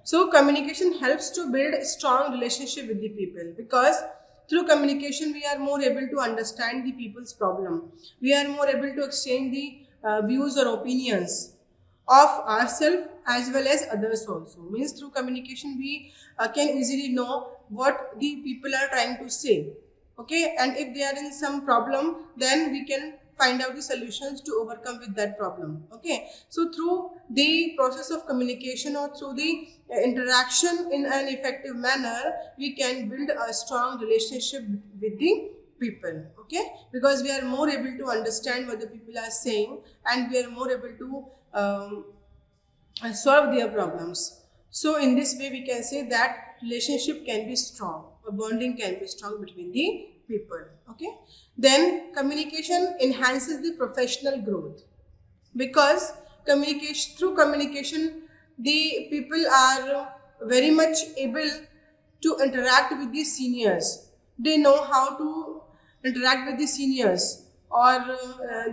So communication helps to build a strong relationship with the people, because through communication we are more able to understand the people's problem. We are more able to exchange the views or opinions of ourselves as well as others also. Means through communication we can easily know what the people are trying to say. Okay, and if they are in some problem, then we can find out the solutions to overcome with that problem. Okay, so through the process of communication or through the interaction in an effective manner, we can build a strong relationship with the people. Okay, because we are more able to understand what the people are saying, and we are more able to solve their problems. So in this way we can say that relationship can be strong, a bonding can be strong between the people. Okay, then communication enhances the professional growth, because communication, through communication the people are very much able to interact with the seniors. They know how to interact with the seniors, or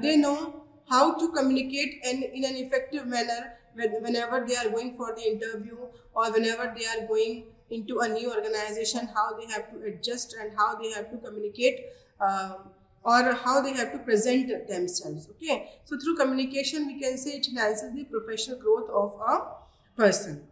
they know how to communicate in an effective manner whenever they are going for the interview, or whenever they are going into a new organization, how they have to adjust and how they have to communicate, or how they have to present themselves. Okay, so through communication we can say it enhances the professional growth of a person.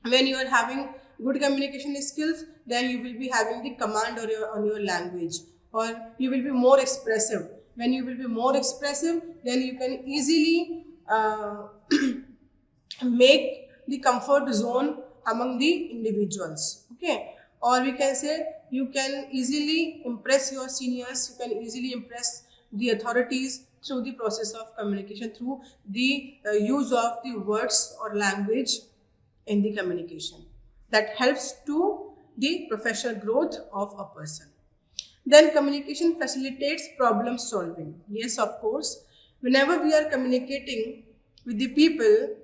When you are having good communication skills, then you will be having the command on your language, or you will be more expressive. When you will be more expressive, then you can easily make the comfort zone among the individuals. Okay, or we can say you can easily impress your seniors, you can easily impress the authorities through the process of communication, through the use of the words or language in the communication. That helps to the professional growth of a person. Then communication facilitates problem solving. Yes, of course, whenever we are communicating with the people,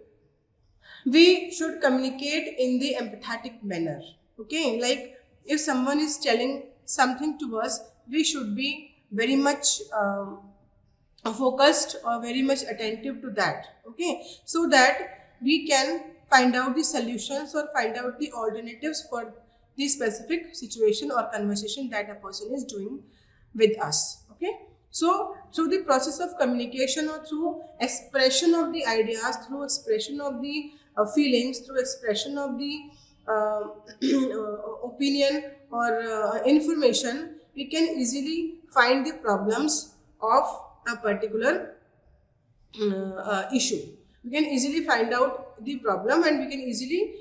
we should communicate in the empathetic manner. Okay, like if someone is telling something to us, we should be very much focused or very much attentive to that. Okay, so that we can find out the solutions or find out the alternatives for the specific situation or conversation that a person is doing with us. Okay, so through the process of communication, or through expression of the ideas, through expression of the feelings, through expression of the opinion or information, we can easily find the problems of a particular issue. We can easily find out the problem, and we can easily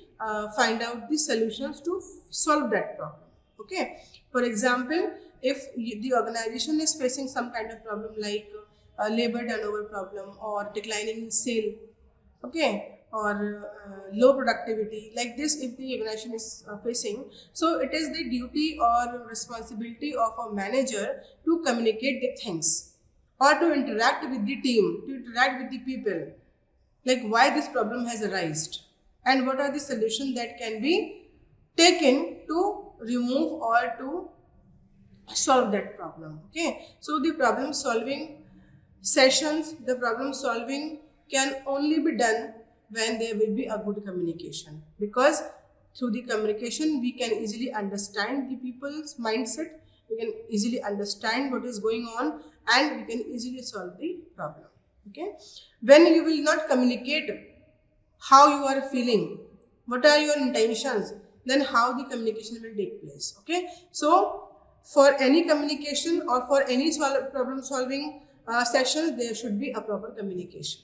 find out the solutions to solve that problem. Okay, for example, if the organization is facing some kind of problem like labor turnover problem, or declining in sale, okay, or low productivity, like this if the organization is facing, so it is the duty or responsibility of a manager to communicate the things, or to interact with the team, to interact with the people, like why this problem has arisen and what are the solutions that can be taken to remove or to solve that problem. Okay, so the problem solving sessions, the problem solving can only be done when there will be a good communication, because through the communication we can easily understand the people's mindset, we can easily understand what is going on, and we can easily solve the problem. Okay, when you will not communicate how you are feeling, what are your intentions, then how the communication will take place. Okay, so for any communication or for any problem solving session, there should be a proper communication,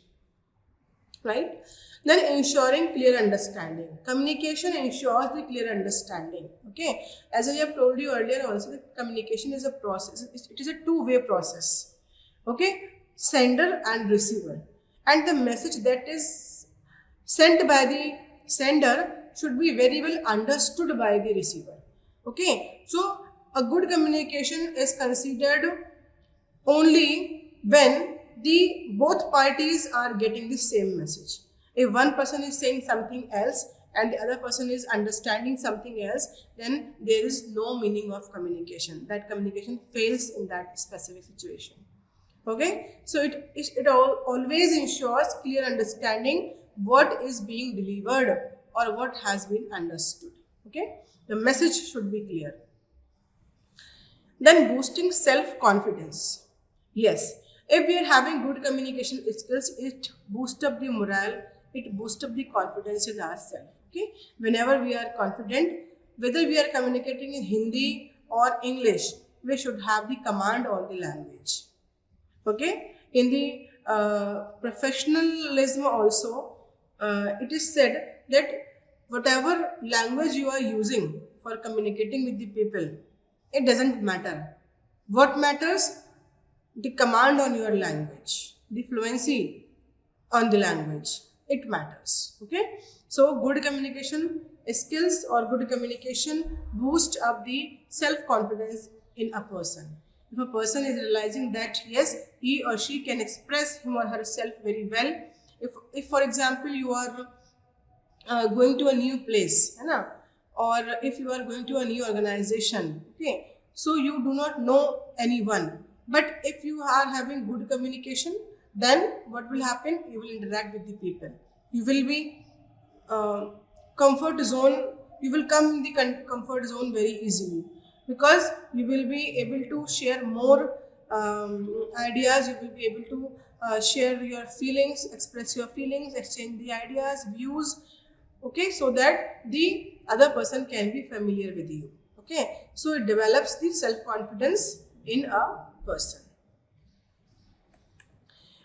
right? Then ensuring clear understanding. Communication ensures the clear understanding. Okay, as I have told you earlier also, that communication is a process, it is a two-way process. Okay, sender and receiver, and the message that is sent by the sender should be very well understood by the receiver. Okay, so a good communication is considered only when the both parties are getting the same message. If one person is saying something else and the other person is understanding something else, then there is no meaning of communication. That communication fails in that specific situation. Okay, so it always ensures clear understanding what is being delivered or what has been understood. Okay, the message should be clear. Then boosting self-confidence. Yes, if we are having good communication skills, it boosts up the morale, it boosts up the confidence in ourselves. Okay, whenever we are confident, whether we are communicating in Hindi or English, we should have the command on the language. Okay, in the professionalism also, it is said that whatever language you are using for communicating with the people, it doesn't matter. What matters? The command on your language, the fluency on the language, it matters. Okay, so good communication skills or good communication boost up the self-confidence in a person. If a person is realizing that yes, he or she can express him or herself very well, if for example you are going to a new place, है ना? Or if you are going to a new organization, okay, so you do not know anyone, but if you are having good communication, then what will happen? You will interact with the people. You will be comfort zone. You will come in the comfort zone very easily because you will be able to share more ideas. You will be able to share your feelings, express your feelings, exchange the ideas, views. Okay, so that the other person can be familiar with you. Okay, so it develops the self-confidence in a person.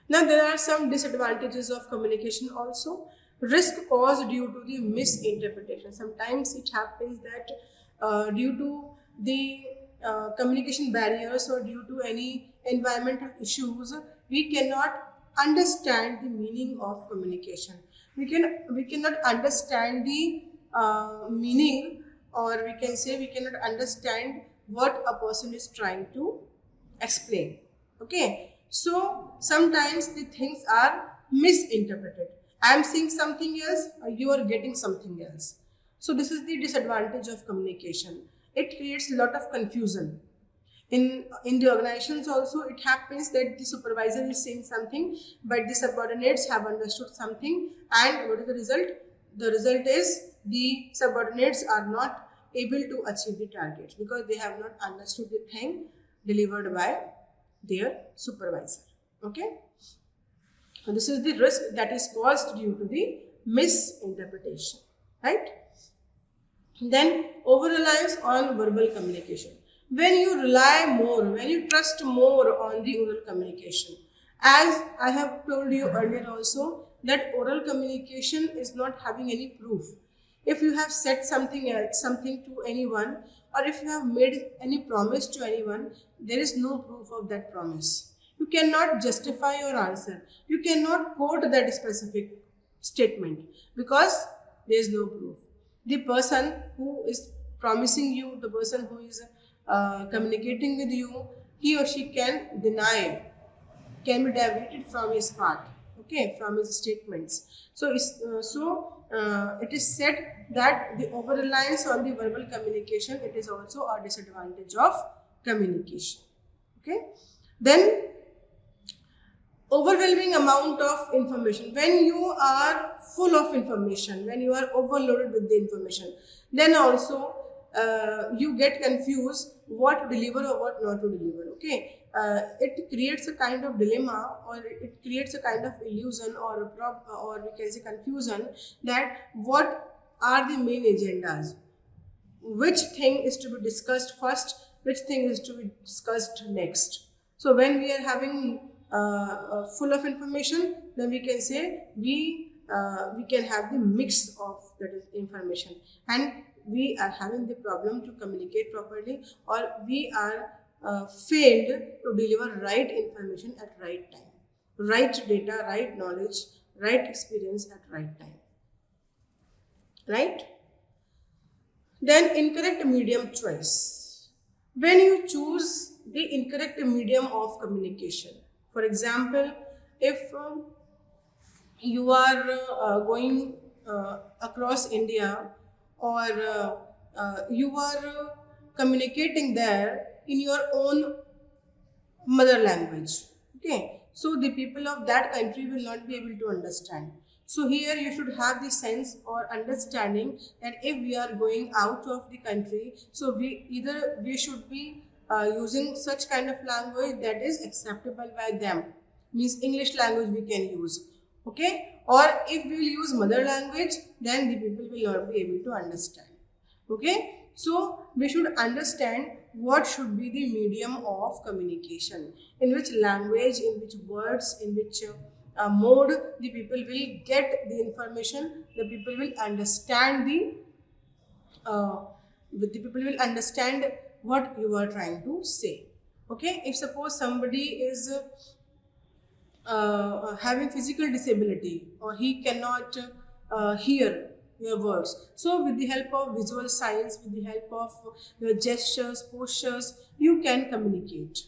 Now there are some disadvantages of communication also. Risk caused due to the misinterpretation. Sometimes it happens that due to the communication barriers or due to any environmental issues, we cannot understand the meaning of communication. We cannot understand the meaning, or we can say we cannot understand what a person is trying to explain. Okay, so sometimes the things are misinterpreted. I am saying something else, you are getting something else. So this is the disadvantage of communication. It creates a lot of confusion. In the organizations also, it happens that the supervisor is saying something, but the subordinates have understood something, and what is the result? The result is the subordinates are not able to achieve the targets because they have not understood the thing delivered by their supervisor. Okay, so this is the risk that is caused due to the misinterpretation, right? Then over reliance on verbal communication. When you rely more, when you trust more on the oral communication, as I have told you earlier also, that oral communication is not having any proof. If you have said something else, something to anyone, or if you have made any promise to anyone, there is no proof of that promise. You cannot justify your answer. You cannot quote that specific statement because there is no proof. The person who is promising you, the person who is communicating with you, he or she can deny, can be deviated from his path, okay, from his statements. So it is said that the over reliance on the verbal communication, it is also a disadvantage of communication. Okay, then overwhelming amount of information. When you are full of information, when you are overloaded with the information, then also you get confused what to deliver or what not to deliver. Okay, it creates a kind of dilemma, or it creates a kind of illusion, or or we can say confusion, that what are the main agendas, which thing is to be discussed first, which thing is to be discussed next. So when we are having full of information, then we can say we can have the mix of that information, and we are having the problem to communicate properly, or we are failed to deliver right information at right time, right data, right knowledge, right experience at right time, right? Then incorrect medium choice. When you choose the incorrect medium of communication, for example, if you are going across India, or you are communicating there in your own mother language, okay, so the people of that country will not be able to understand. So here you should have the sense or understanding that if we are going out of the country, so we should be using such kind of language that is acceptable by them, means English language we can use, okay? Or if we will use mother language, then the people will not be able to understand, okay? So we should understand what should be the medium of communication, in which language, in which words, in which mode the people will get the information, the people will understand the people will understand what you are trying to say, okay? If suppose somebody is having physical disability, or he cannot hear your words, so with the help of visual signs, with the help of your gestures, postures, you can communicate,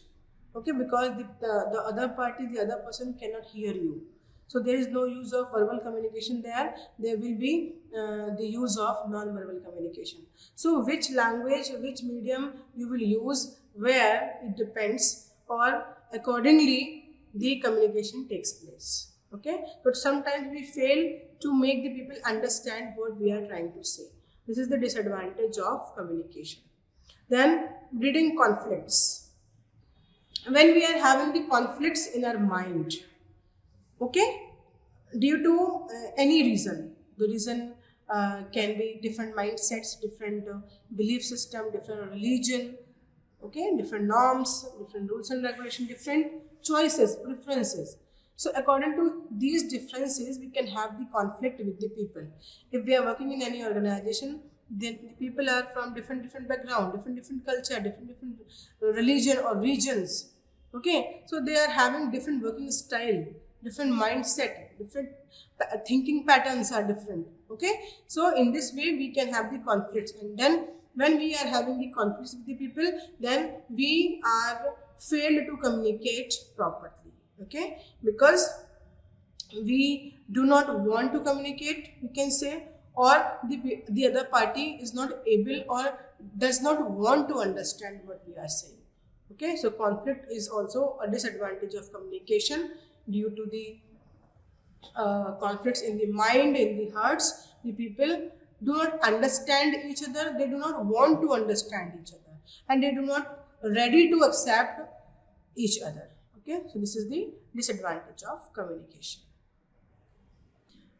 okay? Because the other party, the other person cannot hear you, so there is no use of verbal communication there. There will be the use of non-verbal communication. So which language, which medium you will use, where it depends, or accordingly the communication takes place, okay? But sometimes we fail to make the people understand what we are trying to say. This is the disadvantage of communication. Then breeding conflicts. When we are having the conflicts in our mind, okay, due to any reason, the reason can be different mindsets, different belief system, different religion, okay, different norms, different rules and regulation, different choices, preferences. So according to these differences, we can have the conflict with the people. If we are working in any organization, then the people are from different background, different culture, different religion or regions, okay? So they are having different working style, different mindset, different thinking patterns are different, okay? So in this way we can have the conflicts, and then when we are having the conflicts with the people, then we are failed to communicate properly, okay? Because we do not want to communicate, we can say, or the other party is not able or does not want to understand what we are saying, okay? So conflict is also a disadvantage of communication. Due to the conflicts in the mind, in the hearts, the people do not understand each other, they do not want to understand each other, and they do not ready to accept each other, okay? So this is the disadvantage of communication.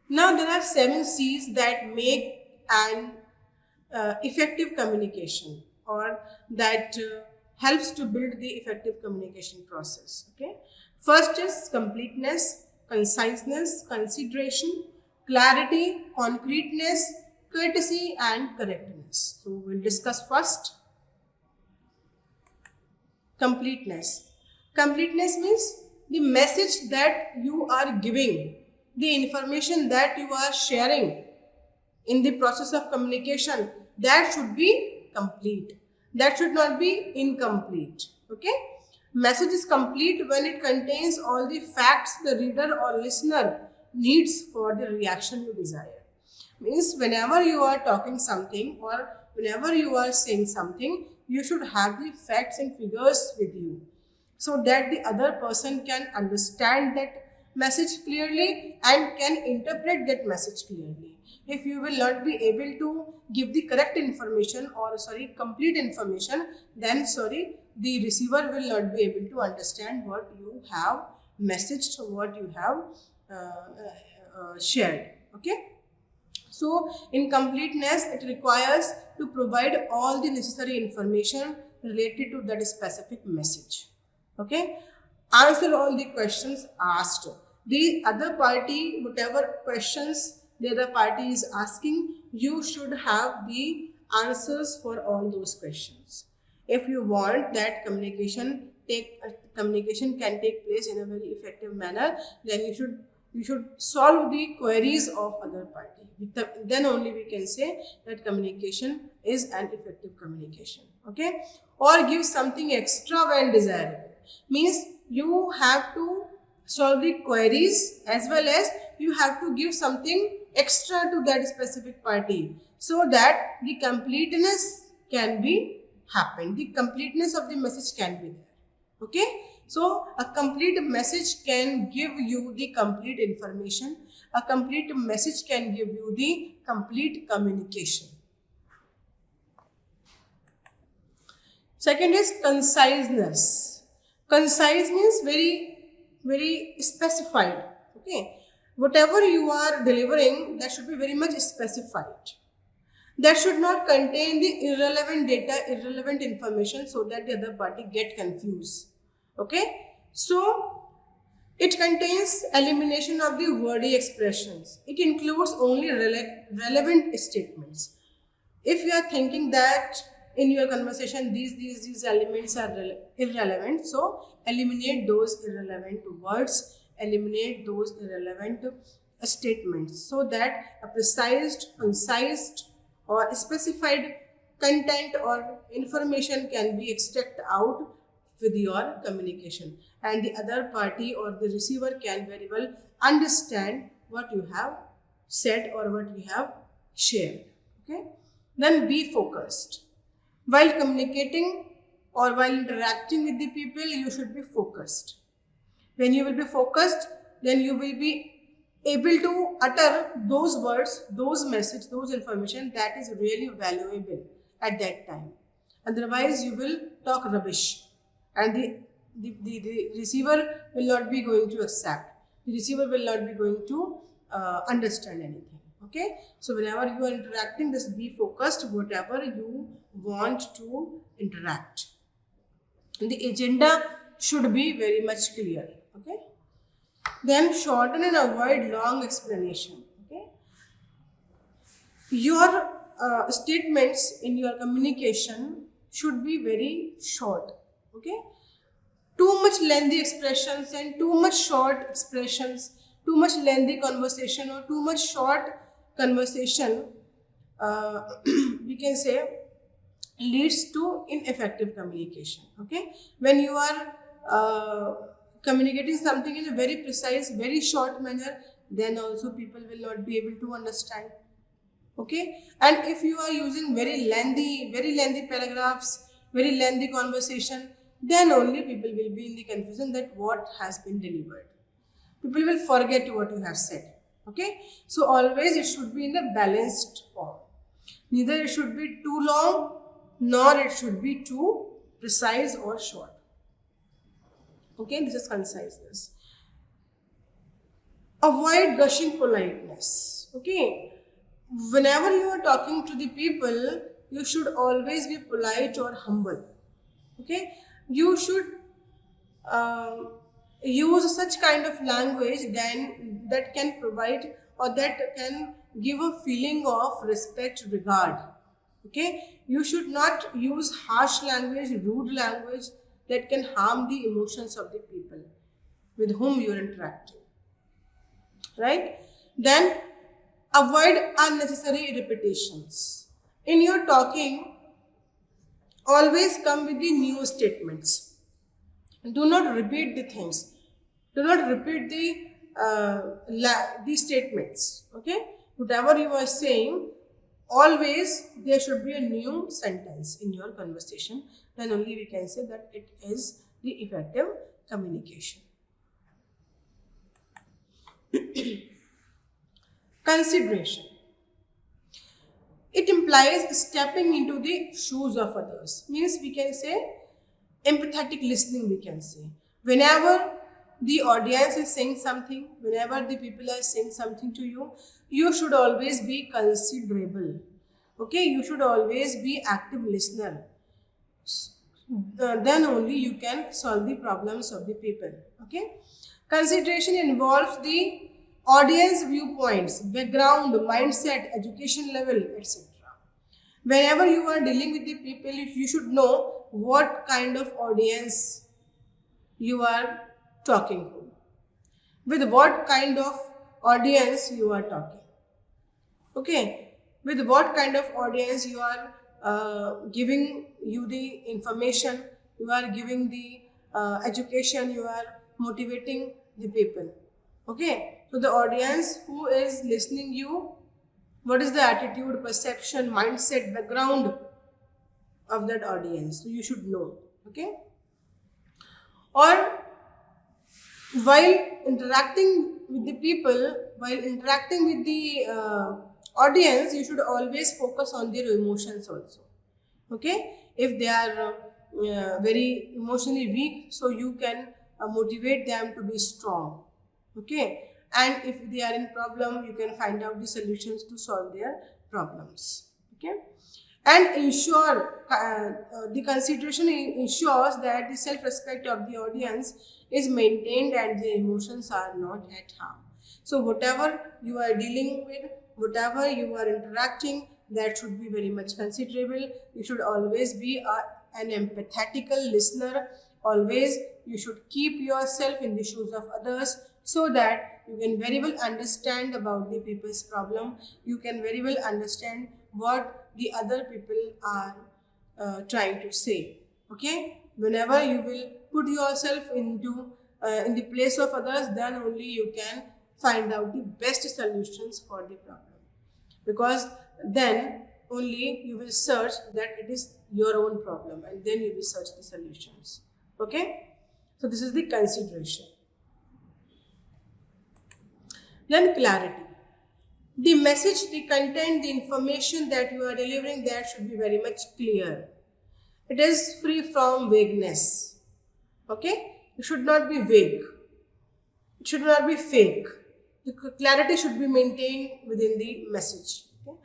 Now there are 7 C's that make an effective communication, or that helps to build the effective communication process, okay? First is completeness, conciseness, consideration, clarity, concreteness, courtesy, and correctness. So we'll discuss first completeness. Completeness means the message that you are giving, the information that you are sharing in the process of communication, that should be complete. That should not be incomplete, okay? Message is complete when it contains all the facts the reader or listener needs for the reaction you desire. Means whenever you are talking something, or whenever you are saying something, you should have the facts and figures with you, so that the other person can understand that message clearly and can interpret that message clearly. If you will not be able to give the correct information, or complete information, then the receiver will not be able to understand what you have messaged, what you have shared, okay? So in completeness, it requires to provide all the necessary information related to that specific message, okay? Answer all the questions asked. The other party, whatever questions the other party is asking, you should have the answers for all those questions. If you want that communication can take place in a very effective manner, then you should solve the queries of other party. Then only we can say that communication is an effective communication, okay? Or give something extra when desirable. Means you have to solve the queries, as well as you have to give something extra to that specific party, so that the completeness can be happen, the completeness of the message can be there, okay? So a complete message can give you the complete information. A complete message can give you the complete communication. Second is conciseness. Concise means very specified. Okay, whatever you are delivering, that should be very much specified. That should not contain the irrelevant data, irrelevant information, so that the other party get confused. Okay, so it contains elimination of the wordy expressions. It includes only relevant statements. If you are thinking that in your conversation these elements are irrelevant, so eliminate those irrelevant words, eliminate those irrelevant statements, so that a precise, concise or specified content or information can be extracted out with your communication, and the other party or the receiver can very well understand what you have said or what you have shared. Okay, then be focused. While communicating or while interacting with the people, you should be focused. When you will be focused, then you will be able to utter those words, those messages, those information that is really valuable at that time. Otherwise, you will talk rubbish, and the receiver will not be going to accept. The receiver will not be going to understand anything. Okay, so whenever you are interacting, just be focused whatever you want to interact. The agenda should be very much clear. Okay, then shorten and avoid long explanation. Okay, your statements in your communication should be very short. Okay, too much lengthy expressions and too much short expressions, too much lengthy conversation or too much short conversation, we can say, leads to ineffective communication. Okay, when you are communicating something in a very precise, very short manner, then also people will not be able to understand. Okay, and if you are using very lengthy paragraphs, very lengthy conversation, then only people will be in the confusion that what has been delivered. People will forget what you have said. Okay, so always it should be in the balanced form. Neither it should be too long, nor it should be too precise or short. Okay, this is conciseness. Avoid gushing politeness. Okay, whenever you are talking to the people, you should always be polite or humble. Okay, you should use such kind of language then that can provide or that can give a feeling of respect, regard. Okay, you should not use harsh language, rude language that can harm the emotions of the people with whom you are interacting. Right? Then avoid unnecessary repetitions. In your talking, always come with the new statements. Do not repeat the things. Do not repeat the statements. Okay? Whatever you are saying, always there should be a new sentence in your conversation. Then only we can say that it is the effective communication. Consideration. It implies stepping into the shoes of others. Means we can say empathetic listening, we can say. Whenever the audience is saying something, whenever the people are saying something to you, you should always be considerable. Okay, you should always be active listener. Then only you can solve the problems of the people. Okay, consideration involves the audience viewpoints, background, mindset, education level, etc. Whenever you are dealing with the people, you should know what kind of audience you are talking to, with what kind of audience you are talking. Okay, with what kind of audience you are giving you the information, you are giving the education, you are motivating the people. Okay, so the audience who is listening you, what is the attitude, perception, mindset, background of that audience? So you should know. Okay, Or while interacting with the people, while interacting with the audience, you should always focus on their emotions also. Okay, if they are very emotionally weak, so you can motivate them to be strong. Okay, and if they are in problem, you can find out the solutions to solve their problems. Okay, and ensure the consideration ensures that the self-respect of the audience is maintained and the emotions are not at harm. So whatever you are dealing with, whatever you are interacting, that should be very much considerable. You should always be an empathetical listener. Always you should keep yourself in the shoes of others, so that you can very well understand about the people's problem. You can very well understand what the other people are trying to say. Okay, whenever you will put yourself into in the place of others, then only you can find out the best solutions for the problem, because then only you will search that it is your own problem, and then you will search the solutions. Okay, so this is the consideration. Then clarity. The message, the content, the information that you are delivering, that should be very much clear. It is free from vagueness. Okay, it should not be vague. It should not be fake. The clarity should be maintained within the message. Okay?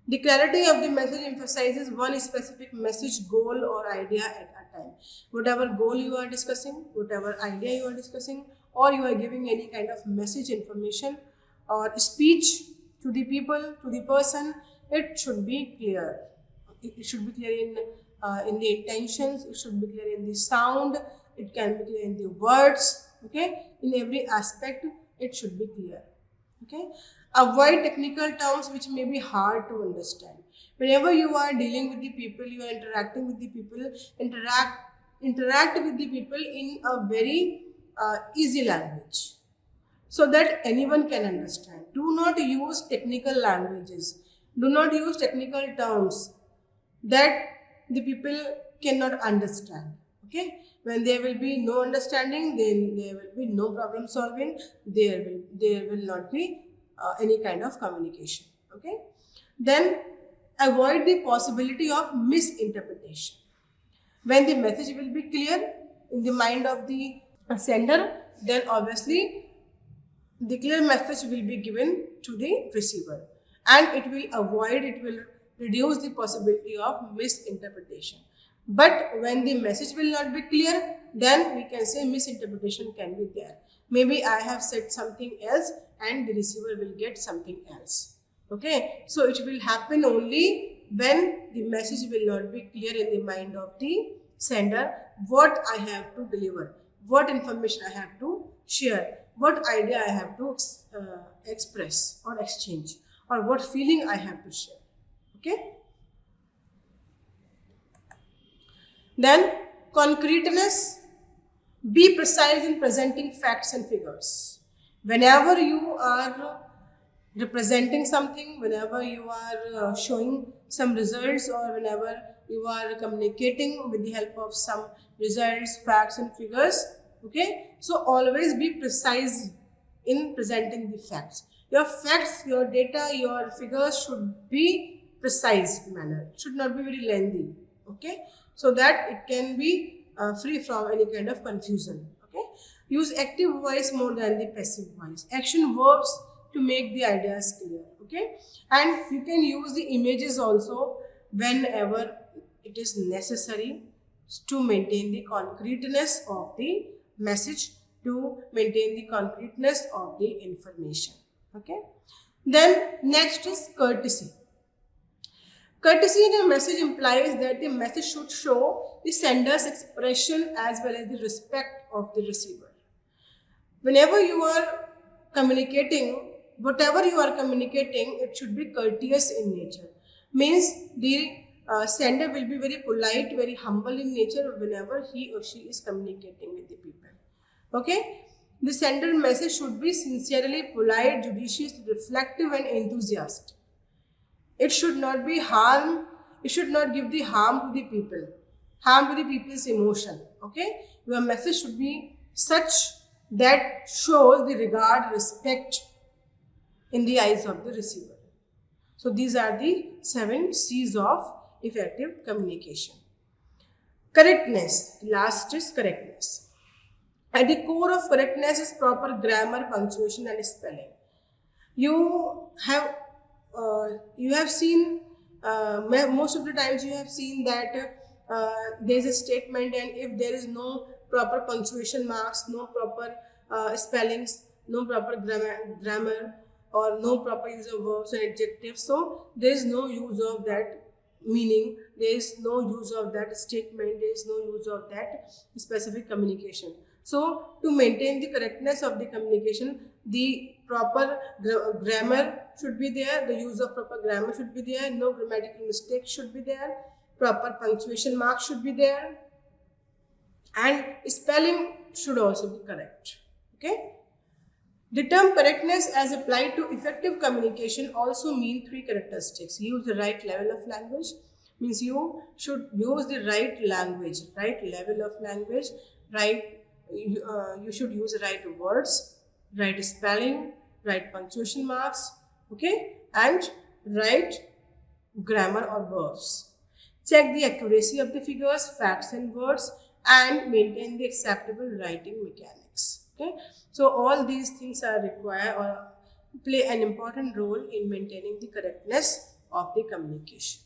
The clarity of the message emphasizes one specific message, goal, or idea at a time. Whatever goal you are discussing, whatever idea you are discussing, or you are giving any kind of message, information, or speech to the people, to the person, it should be clear. It should be clear in the intentions. It should be clear in the sound. It can be clear in the words. Okay, in every aspect, it should be clear. Okay, avoid technical terms which may be hard to understand. Whenever you are dealing with the people, you are interacting with the people, interact with the people in a very easy language, so that anyone can understand. Do not use technical languages. Do not use technical terms that the people cannot understand. Okay, when there will be no understanding, then there will be no problem solving. There will not be any kind of communication. Okay, then avoid the possibility of misinterpretation. When the message will be clear in the mind of the sender, then obviously the clear message will be given to the receiver, and it will reduce the possibility of misinterpretation. But when the message will not be clear, then we can say misinterpretation can be there. Maybe I have said something else and the receiver will get something else. Okay, so it will happen only when the message will not be clear in the mind of the sender, what I have to deliver, what information I have to share, what idea I have to express or exchange, or what feeling I have to share. Okay. Then concreteness, be precise in presenting facts and figures. Whenever you are representing something, whenever you are showing some results, or whenever you are communicating with the help of some results, facts and figures, okay, so always be precise in presenting the facts. Your facts, your data, your figures should be precise manner. It should not be very lengthy. Okay, so that it can be free from any kind of confusion. Okay, use active voice more than the passive voice. Action verbs to make the ideas clear. Okay, and you can use the images also whenever it is necessary to maintain the concreteness of the message, to maintain the concreteness of the information. Okay, then next is courtesy. Courtesy in a message implies that the message should show the sender's expression as well as the respect of the receiver. Whenever you are communicating, whatever you are communicating, it should be courteous in nature. Means the sender will be very polite, very humble in nature whenever he or she is communicating with the people. Okay? The sender message should be sincerely polite, judicious, reflective and enthusiastic. It should not be harm, it should not give the harm to the people, harm to the people's emotion. Okay, your message should be such that shows the regard, respect in the eyes of the receiver. So these are the 7 C's of effective communication. Correctness. Last is correctness. At the core of correctness is proper grammar, punctuation, and spelling. You have seen most of the times you have seen that there is a statement, and if there is no proper punctuation marks, no proper spellings, no proper grammar, or no proper use of verbs and adjectives, so there is no use of that meaning, there is no use of that statement, there is no use of that specific communication. So to maintain the correctness of the communication, the proper grammar should be there, the use of proper grammar should be there, no grammatical mistakes should be there, proper punctuation marks should be there, and spelling should also be correct. Okay. The term correctness as applied to effective communication also mean 3 characteristics. Use the right level of language, means you should use the right language, right level of language, you should use the right words, right spelling, right punctuation marks, okay, and right grammar or verbs. Check the accuracy of the figures, facts and words, and maintain the acceptable writing mechanics. Okay, so all these things are required or play an important role in maintaining the correctness of the communication.